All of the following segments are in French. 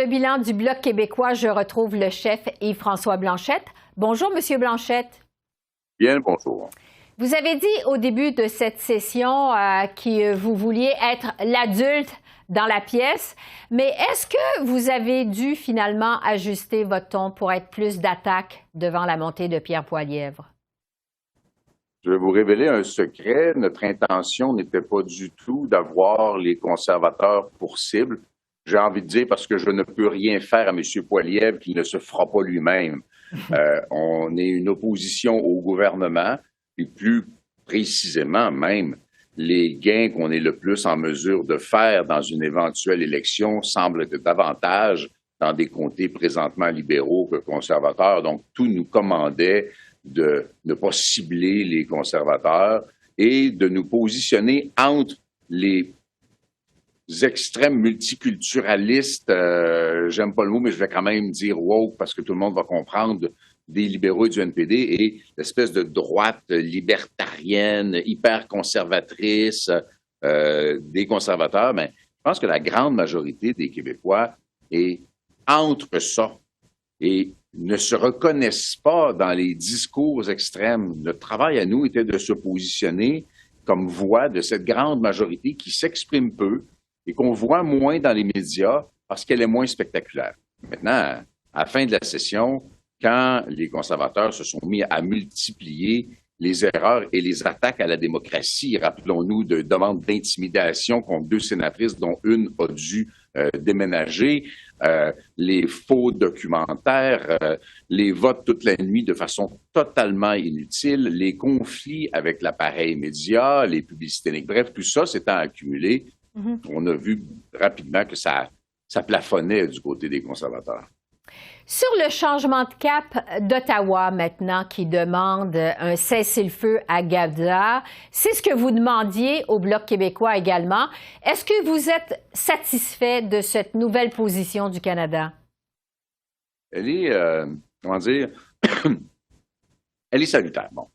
le bilan du Bloc québécois, je retrouve le chef Yves-François Blanchette. Bonjour, Monsieur Blanchette. Bien, bonjour. Vous avez dit au début de cette session que vous vouliez être l'adulte dans la pièce, mais est-ce que vous avez dû finalement ajuster votre ton pour être plus d'attaque devant la montée de Pierre Poilievre? Je vais vous révéler un secret. Notre intention n'était pas du tout d'avoir les conservateurs pour cible. J'ai envie de dire parce que je ne peux rien faire à M. Poilievre qui ne se fera pas lui-même. On est une opposition au gouvernement et plus précisément même les gains qu'on est le plus en mesure de faire dans une éventuelle élection semblent être davantage dans des comtés présentement libéraux que conservateurs. Donc, tout nous commandait de ne pas cibler les conservateurs et de nous positionner entre les extrêmes multiculturalistes, j'aime pas le mot, mais je vais quand même dire woke parce que tout le monde va comprendre, des libéraux et du NPD et l'espèce de droite libertarienne, hyper conservatrice des conservateurs. Mais je pense que la grande majorité des Québécois est entre ça et ne se reconnaissent pas dans les discours extrêmes. Notre travail à nous était de se positionner comme voix de cette grande majorité qui s'exprime peu et qu'on voit moins dans les médias parce qu'elle est moins spectaculaire. Maintenant, à la fin de la session, quand les conservateurs se sont mis à multiplier les erreurs et les attaques à la démocratie, rappelons-nous de demandes d'intimidation contre 2 sénatrices dont une a dû déménager, les faux documentaires, les votes toute la nuit de façon totalement inutile, les conflits avec l'appareil média, les publicités, bref, tout ça s'étant accumulé, on a vu rapidement que ça plafonnait du côté des conservateurs. Sur le changement de cap d'Ottawa maintenant qui demande un cessez-le-feu à Gaza, c'est ce que vous demandiez au Bloc québécois également. Est-ce que vous êtes satisfait de cette nouvelle position du Canada? Elle est, comment dire, elle est salutaire. Bon.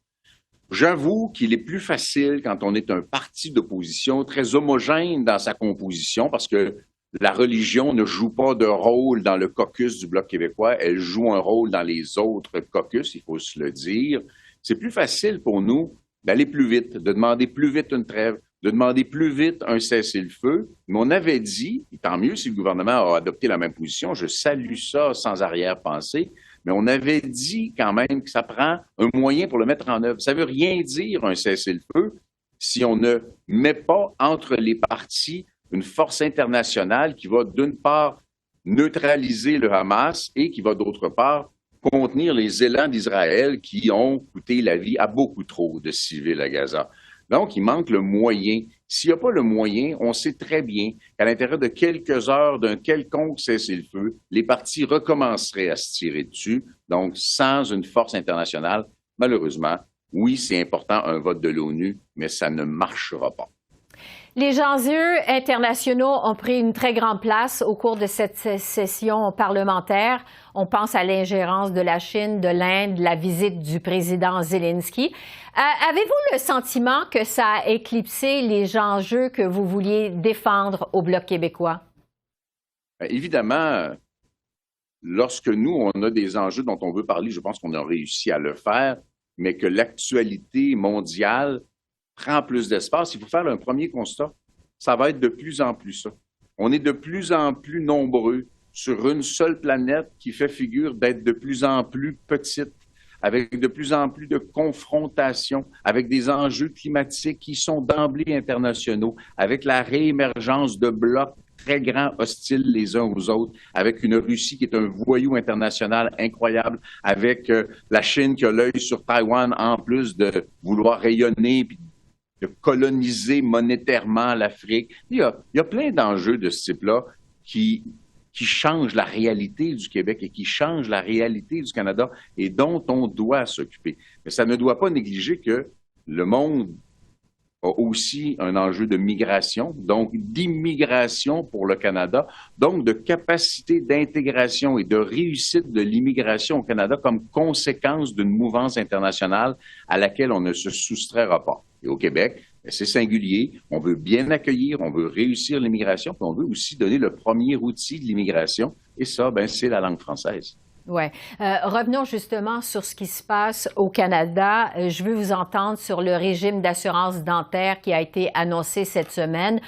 J'avoue qu'il est plus facile quand on est un parti d'opposition très homogène dans sa composition parce que la religion ne joue pas de rôle dans le caucus du Bloc québécois, elle joue un rôle dans les autres caucus, il faut se le dire. C'est plus facile pour nous d'aller plus vite, de demander plus vite une trêve, de demander plus vite un cessez-le-feu. Mais on avait dit, et tant mieux si le gouvernement a adopté la même position, je salue ça sans arrière-pensée, mais on avait dit quand même que ça prend un moyen pour le mettre en œuvre. Ça ne veut rien dire un cessez-le-feu si on ne met pas entre les partis une force internationale qui va, d'une part, neutraliser le Hamas et qui va, d'autre part, contenir les élans d'Israël qui ont coûté la vie à beaucoup trop de civils à Gaza. Donc, il manque le moyen. S'il n'y a pas le moyen, on sait très bien qu'à l'intérieur de quelques heures d'un quelconque cessez-le-feu, les partis recommenceraient à se tirer dessus. Donc, sans une force internationale, malheureusement, oui, c'est important un vote de l'ONU, mais ça ne marchera pas. Les enjeux internationaux ont pris une très grande place au cours de cette session parlementaire. On pense à l'ingérence de la Chine, de l'Inde, la visite du président Zelensky. Avez-vous le sentiment que ça a éclipsé les enjeux que vous vouliez défendre au Bloc québécois? Évidemment, lorsque nous, on a des enjeux dont on veut parler, je pense qu'on a réussi à le faire, mais que l'actualité mondiale prend plus d'espace, il faut faire un premier constat. Ça va être de plus en plus ça. On est de plus en plus nombreux sur une seule planète qui fait figure d'être de plus en plus petite, avec de plus en plus de confrontations, avec des enjeux climatiques qui sont d'emblée internationaux, avec la réémergence de blocs très grands, hostiles les uns aux autres, avec une Russie qui est un voyou international incroyable, avec la Chine qui a l'œil sur Taïwan en plus de vouloir rayonner puis de coloniser monétairement l'Afrique. Il y a plein d'enjeux de ce type-là qui changent la réalité du Québec et qui changent la réalité du Canada et dont on doit s'occuper. Mais ça ne doit pas négliger que le monde a aussi un enjeu de migration, donc d'immigration pour le Canada, donc de capacité d'intégration et de réussite de l'immigration au Canada comme conséquence d'une mouvance internationale à laquelle on ne se soustraira pas. Et au Québec, C'est singulier. On veut bien accueillir, on veut réussir l'immigration, puis on veut aussi donner le premier outil de l'immigration. Et ça, c'est la langue française. Oui. Revenons justement sur ce qui se passe au Canada. Je veux vous entendre sur le régime d'assurance dentaire qui a été annoncé cette semaine.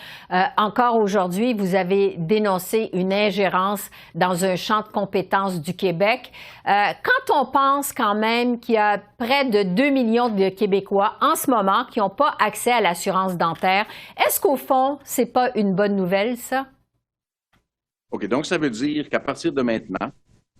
Encore aujourd'hui, vous avez dénoncé une ingérence dans un champ de compétences du Québec. Quand on pense quand même qu'il y a près de 2 millions de Québécois en ce moment qui n'ont pas accès à l'assurance dentaire, est-ce qu'au fond, c'est pas une bonne nouvelle, ça? OK, donc ça veut dire qu'à partir de maintenant,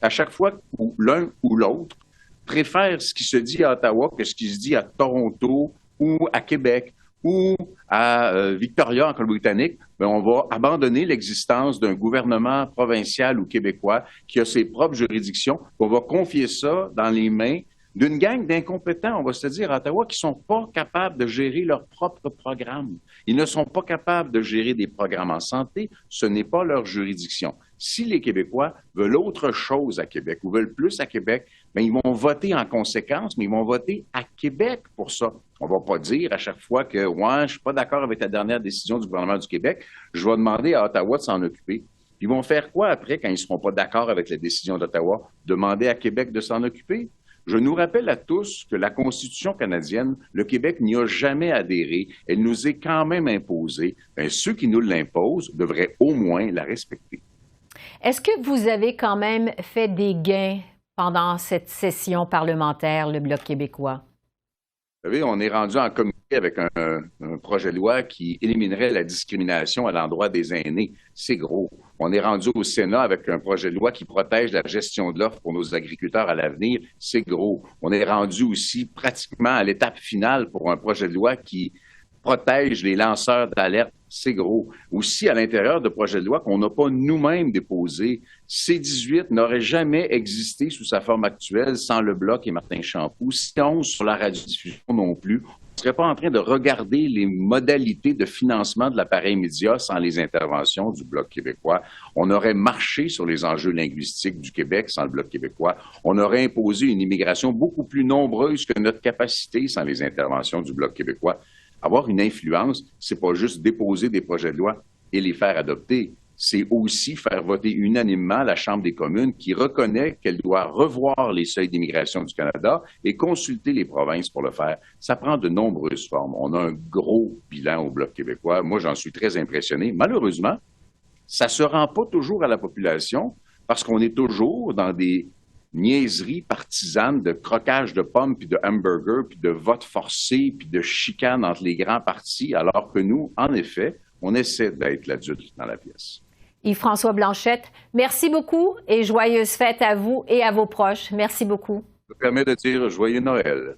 à chaque fois où l'un ou l'autre préfère ce qui se dit à Ottawa que ce qui se dit à Toronto ou à Québec ou à Victoria en Colombie-Britannique, on va abandonner l'existence d'un gouvernement provincial ou québécois qui a ses propres juridictions. On va confier ça dans les mains d'une gang d'incompétents, on va se dire à Ottawa, qui ne sont pas capables de gérer leur propre programme. Ils ne sont pas capables de gérer des programmes en santé. Ce n'est pas leur juridiction. Si les Québécois veulent autre chose à Québec ou veulent plus à Québec, ils vont voter en conséquence, mais ils vont voter à Québec pour ça. On ne va pas dire à chaque fois que ouais, je ne suis pas d'accord avec la dernière décision du gouvernement du Québec, je vais demander à Ottawa de s'en occuper. Ils vont faire quoi après quand ils ne seront pas d'accord avec la décision d'Ottawa? Demander à Québec de s'en occuper? Je nous rappelle à tous que la Constitution canadienne, le Québec n'y a jamais adhéré. Elle nous est quand même imposée. Ceux qui nous l'imposent devraient au moins la respecter. Est-ce que vous avez quand même fait des gains pendant cette session parlementaire, le Bloc québécois? Vous savez, on est rendu en comité avec un projet de loi qui éliminerait la discrimination à l'endroit des aînés. C'est gros. On est rendu au Sénat avec un projet de loi qui protège la gestion de l'offre pour nos agriculteurs à l'avenir. C'est gros. On est rendu aussi pratiquement à l'étape finale pour un projet de loi qui protège les lanceurs d'alerte. C'est gros. Aussi, à l'intérieur de projets de loi qu'on n'a pas nous-mêmes déposés, C-18 n'aurait jamais existé sous sa forme actuelle sans le Bloc et Martin Champoux. C-11 sur la radiodiffusion non plus. On ne serait pas en train de regarder les modalités de financement de l'appareil média sans les interventions du Bloc québécois. On aurait marché sur les enjeux linguistiques du Québec sans le Bloc québécois. On aurait imposé une immigration beaucoup plus nombreuse que notre capacité sans les interventions du Bloc québécois. Avoir une influence, c'est pas juste déposer des projets de loi et les faire adopter. C'est aussi faire voter unanimement la Chambre des communes qui reconnaît qu'elle doit revoir les seuils d'immigration du Canada et consulter les provinces pour le faire. Ça prend de nombreuses formes. On a un gros bilan au Bloc québécois. Moi, j'en suis très impressionné. Malheureusement, ça se rend pas toujours à la population parce qu'on est toujours dans des niaiseries partisanes de croquage de pommes, puis de hamburgers, puis de votes forcés, puis de chicanes entre les grands partis, alors que nous, en effet, on essaie d'être l'adulte dans la pièce. Yves-François Blanchette, merci beaucoup et joyeuses fêtes à vous et à vos proches. Merci beaucoup. Ça me permet de dire joyeux Noël.